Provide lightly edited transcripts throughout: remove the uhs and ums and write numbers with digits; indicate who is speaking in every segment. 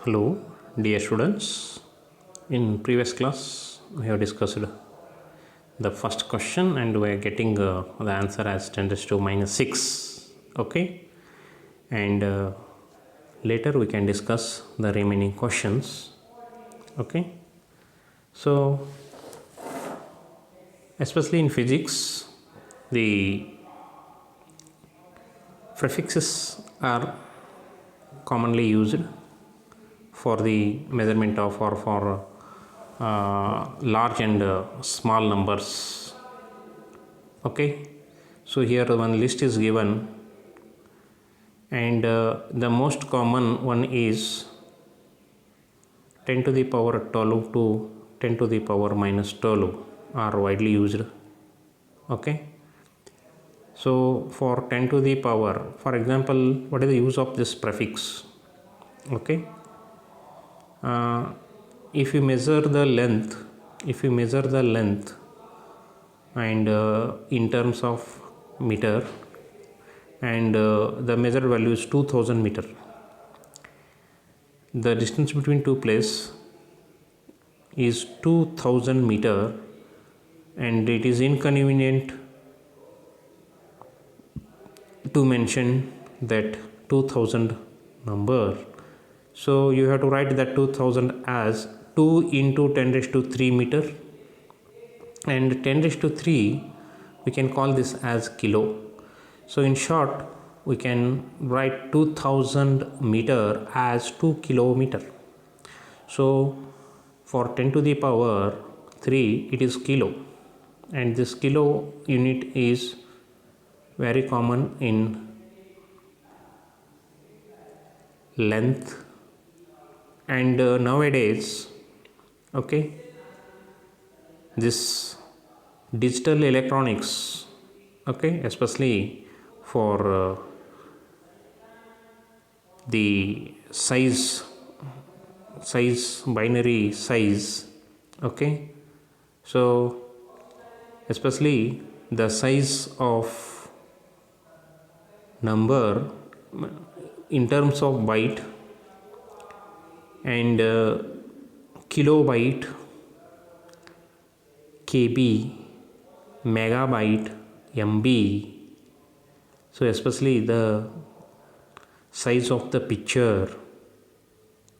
Speaker 1: Hello, dear students. In previous class, we have discussed the first question and we are getting the answer as 10 raised to minus 6. Okay, and later we can discuss the remaining questions. Okay, so especially in physics, the prefixes are commonly used for the measurement of or for large and small numbers. Okay, so here one list is given, and the most common one is 10 to the power 12 to 10 to the power minus 12 are widely used. Okay, so for 10 to the power, for example, what is the use of this prefix? Okay, if you measure the length, and in terms of meter, and the measured value is 2000 meter, the distance between two places is 2000 meter, and it is inconvenient to mention that 2000 number, so you have to write that 2000 as 2 into 10 raised to 3 meter, and 10 raised to 3 we can call this as kilo. So in short, we can write 2000 meter as 2 kilometer. So for 10 to the power 3 it is kilo, and this kilo unit is very common in length. And nowadays, okay, this digital electronics, okay, especially for the size binary size, okay, so especially the size of number in terms of byte, and kilobyte, kb, megabyte, mb. So especially the size of the picture,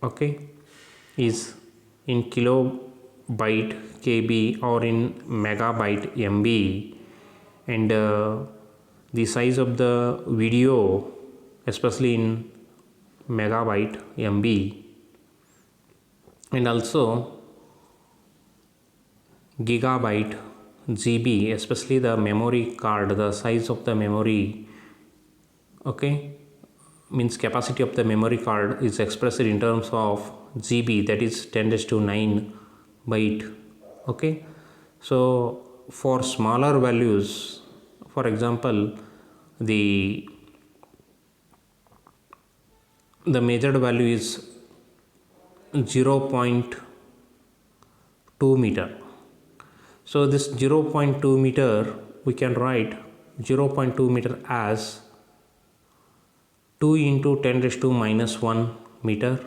Speaker 1: okay, is in kilobyte, kb, or in megabyte, mb. And the size of the video, especially in megabyte, mb. And also gigabyte, gb, especially the memory card, the size of the memory, okay, means capacity of the memory card is expressed in terms of gb, that is 10 raised to 9 byte. Okay, so for smaller values, for example, the measured value is 0.2 meter. So this 0.2 meter, we can write 0.2 meter as 2 into 10 raised to minus 1 meter,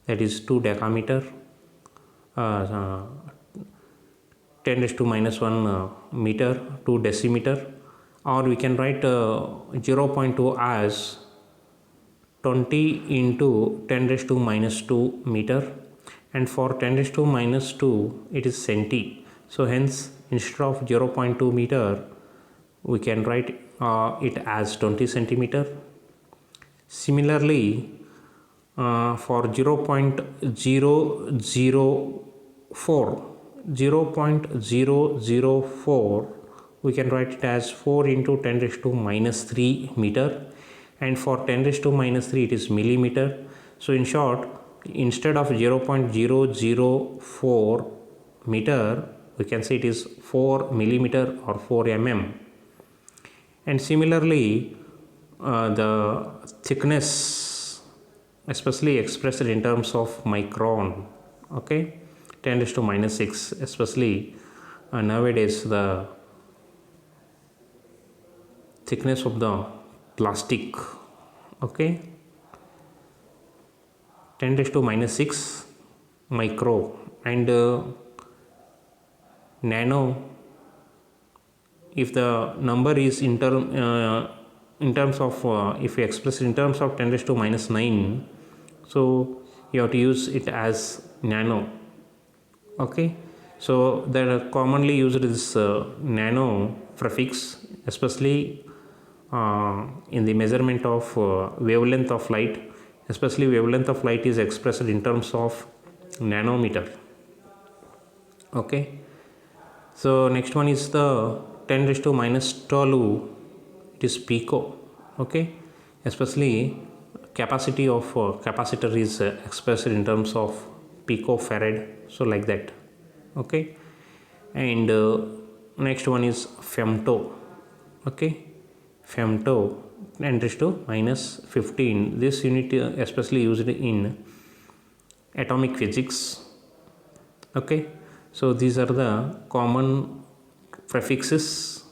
Speaker 1: that is 2 decameter, 10 raised to minus 1 meter, 2 decimeter. Or we can write 0.2 as 20 into 10 raised to minus 2 meter, and for 10 raised to minus 2 it is centi. So hence instead of 0.2 meter we can write it as 20 centimeter. Similarly, for 0.004 we can write it as 4 into 10 raised to minus 3 meter, and for 10 raised to minus 3 it is millimeter. So in short, instead of 0.004 meter we can say it is 4 millimeter or 4 mm. And similarly, the thickness, especially expressed in terms of micron, okay, 10 raised to minus 6, especially nowadays the thickness of the plastic, okay, 10 raised to minus 6 micro, and nano, if the number is in terms of if you express it in terms of 10 raised to minus 9, so you have to use it as nano. Okay, so there are commonly used this nano prefix, especially in the measurement of wavelength of light. Especially wavelength of light is expressed in terms of nanometer. Okay, so next one is the 10 raised to minus 12, it is pico. Okay, especially capacity of capacitor is expressed in terms of picofarad, so like that. Okay, and next one is femto. Okay, femto 10 raised to minus 15, this unit especially used in atomic physics. Okay, so these are the common prefixes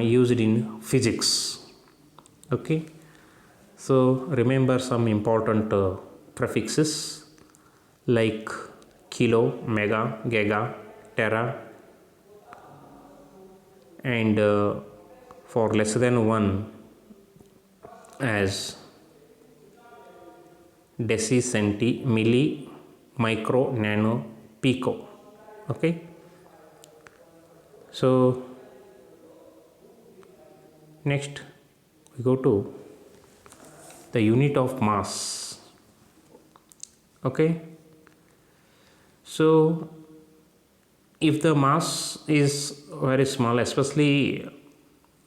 Speaker 1: used in physics. Okay, so remember some important prefixes like kilo, mega, giga, tera, and for less than 1 as deci, centi, milli, micro, nano, pico. Okay, so next we go to the unit of mass. Okay, so if the mass is very small, especially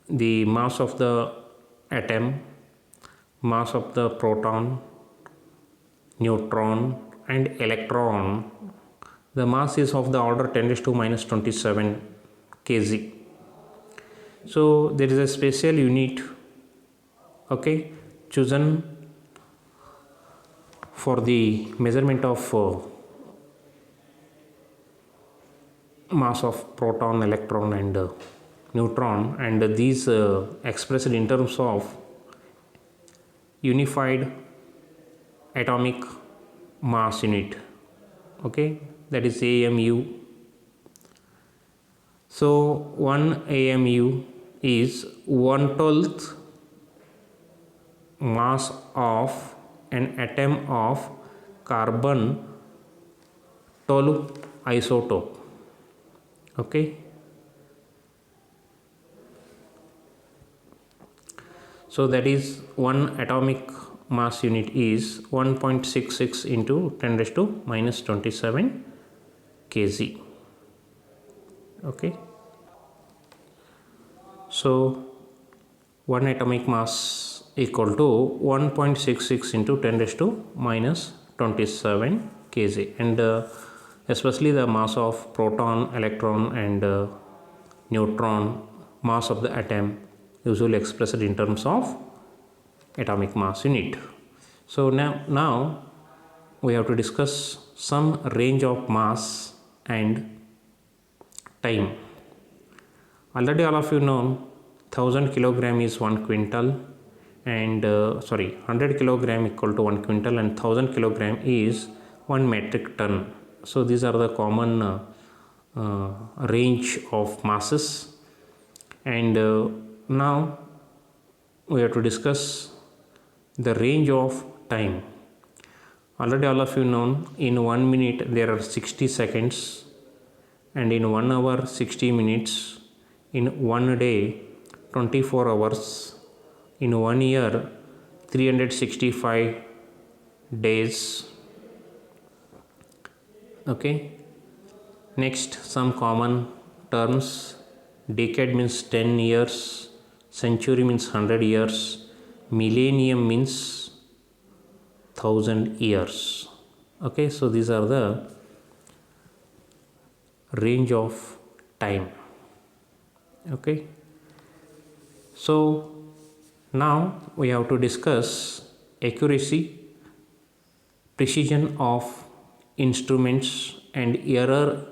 Speaker 1: the mass of the atom, mass of the proton, neutron and electron, the mass is of the order 10 raised to minus 27 kg. So there is a special unit, okay, chosen for the measurement of mass of proton, electron and neutron, and these expressed in terms of unified atomic mass unit. Okay, that is AMU. So 1 AMU is 1/12 mass of an atom of carbon 12 isotope. Okay, so that is one atomic mass unit is 1.66 into 10 raised to minus 27 kg. Okay, so one atomic mass equal to 1.66 into 10 raised to minus 27 kg, and especially the mass of proton, electron and neutron, mass of the atom usually expressed in terms of atomic mass unit. So now we have to discuss some range of mass and time. Already all of you know 1000 kilogram is 1 quintal, and 100 kilogram equal to 1 quintal, and 1000 kilogram is 1 metric ton. So these are the common range of masses, and now we have to discuss the range of time. Already all of you know in 1 minute there are 60 seconds, and in 1 hour 60 minutes, in 1 day 24 hours, in 1 year 365 days. Okay, next some common terms. Decade means 10 years, century means 100 years, millennium means 1000 years. Okay, so these are the range of time. Okay, so now we have to discuss accuracy, precision of instruments and error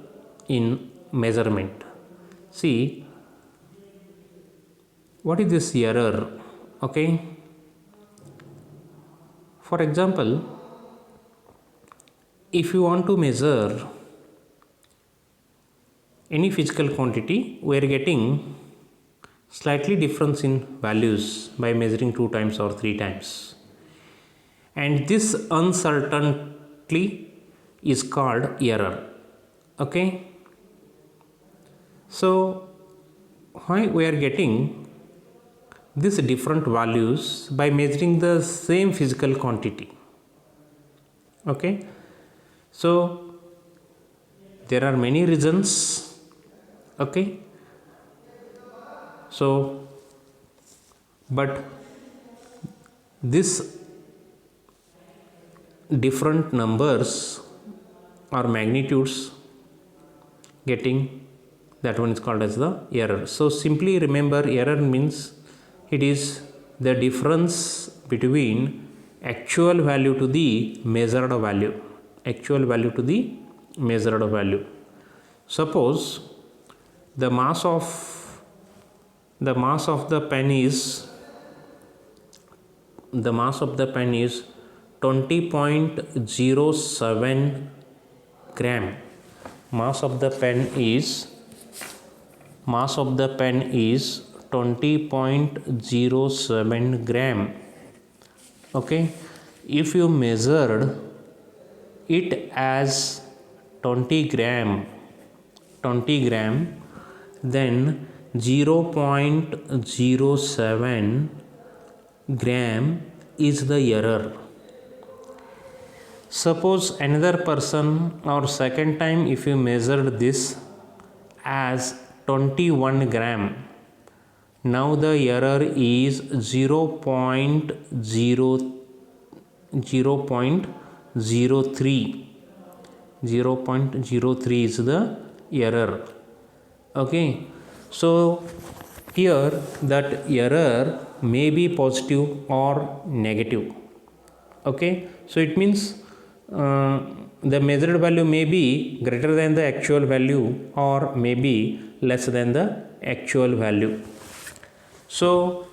Speaker 1: in measurement. See, what is this error? Okay, for example, if you want to measure any physical quantity, we are getting slightly difference in values by measuring 2 times or 3 times, and this uncertainty is called error. Okay, so why we are getting these different values by measuring the same physical quantity? Okay, so there are many reasons. Okay, so but this different numbers or magnitudes getting, that one is called as the error. So simply remember, error means it is the difference between actual value to the measured value. Actual value to the measured value. Suppose the mass of the pen is 20.07 gram. Mass of the pen is 20.07 gram. Okay, if you measured it as 20 gram, then 0.07 gram is the error. Suppose another person, or second time, if you measured this as 21 gram, now the error is 0.03. 0.03 is the error. Okay, so here that error may be positive or negative. Okay, so it means the measured value may be greater than the actual value or may be less than the actual value. So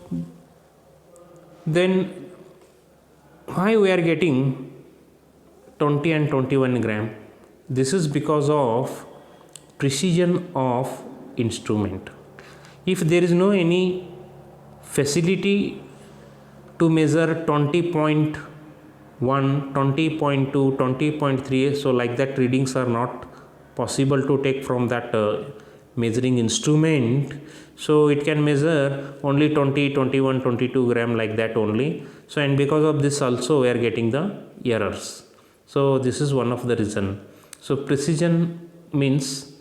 Speaker 1: then why we are getting 20 and 21 gram? This is because of precision of instrument. If there is no any facility to measure 20.1, 20.2, 20.3, so like that readings are not possible to take from that measuring instrument, so it can measure only 20, 21, 22 gram like that only. So and because of this also we are getting the errors. So this is one of the reason. So precision means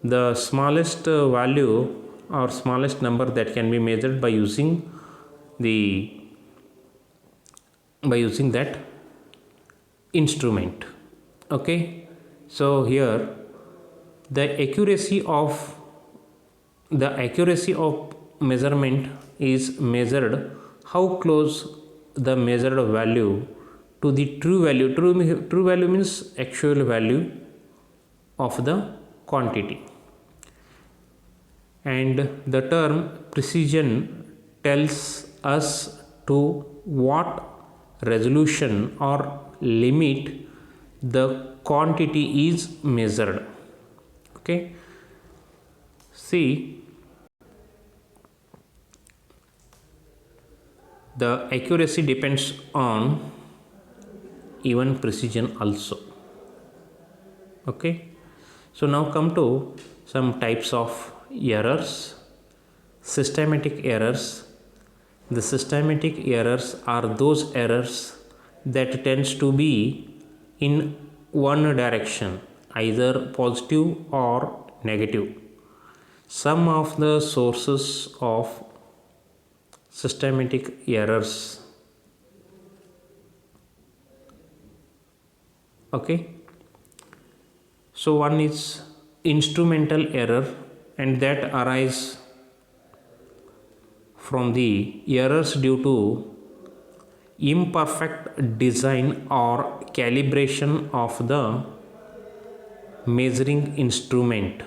Speaker 1: the smallest value or smallest number that can be measured by using that instrument. Okay, so here the accuracy of measurement is measured how close the measured value to the true value. True value means actual value of the quantity, and the term precision tells us to what resolution or limit the quantity is measured. Okay, see, the accuracy depends on even precision also. Okay, so now come to some types of errors. Systematic errors. The systematic errors are those errors that tends to be in one direction, either positive or negative. Some of the sources of systematic errors. Okay, so one is instrumental error, and that arise from the errors due to imperfect design or calibration of the measuring instrument.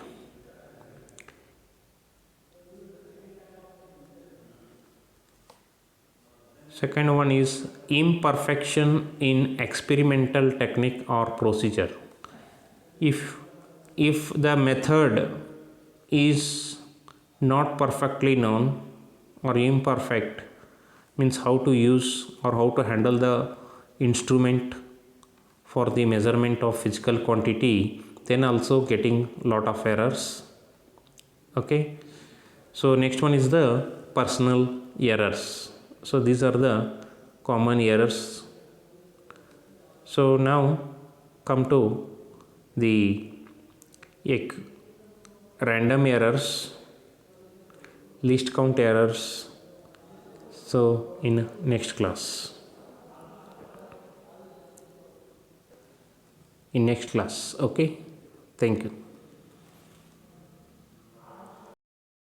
Speaker 1: Second one is imperfection in experimental technique or procedure. If the method is not perfectly known or imperfect, means how to use or how to handle the instrument for the measurement of physical quantity, then also getting lot of errors. Okay, so next one is the personal errors. So these are the common errors. So now come to the random errors, least count errors. So in next class, okay, thank you.